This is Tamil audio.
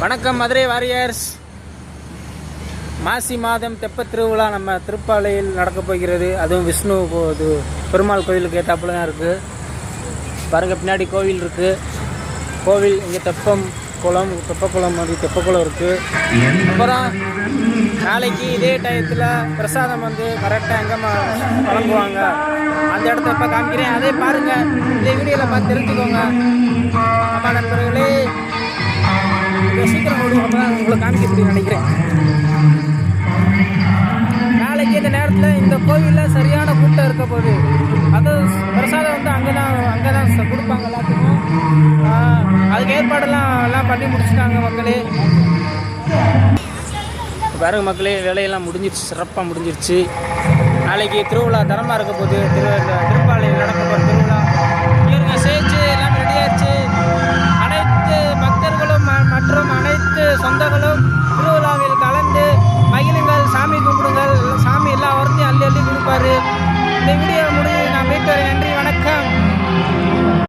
வணக்கம் மதுரை வாரியர்ஸ். மாசி மாதம் தெப்பத் திருவிழா நம்ம திருப்பாலையில் நடக்கப் போகிறது. அதுவும் விஷ்ணு பெருமாள் கோவிலுக்கு ஏற்றாப்புல தான் இருக்குது. பாருங்கள், பின்னாடி கோவில் இருக்குது. கோவில் இங்கே தெப்பக்குளம் இருக்குது. அப்புறம் நாளைக்கு இதே டயத்தில் பிரசாதம் கரெக்டாக எங்கே வழங்குவாங்க அந்த இடத்த இப்போ காமிக்கிறேன். அதே பாருங்கள், இந்த வீடியோவில் பார்த்து தெரிஞ்சுக்கோங்க. ஆமாம் நண்பர்களே, சீக்கிரம் உங்களை காமிக்க முடியும் நினைக்கிறேன். நாளைக்கு இந்த நேரத்தில் இந்த கோவிலில் சரியான கூட்டம் இருக்க போகுது. அது பிரசாதம் அங்கே தான் கொடுப்பாங்க எல்லாத்துக்கும். அதுக்கு ஏற்பாடெல்லாம் பண்ணி முடிச்சுட்டாங்க மக்களே. பாருங்க மக்களே, வேலையெல்லாம் முடிஞ்சிருச்சு, சிறப்பாக முடிஞ்சிருச்சு. நாளைக்கு திருவிழா தரமாக இருக்க போகுது. திருப்பாலையில் நடக்க போகிற திருவிழா இருங்க, சேச்சு எல்லாம் ரெடியாகிடுச்சு. அனைத்து பக்தர்களும் மற்றும் அனைத்து சொந்தங்களும் திருவிழாவில் கலந்து மகிழுங்கள், சாமி கும்பிடுங்க.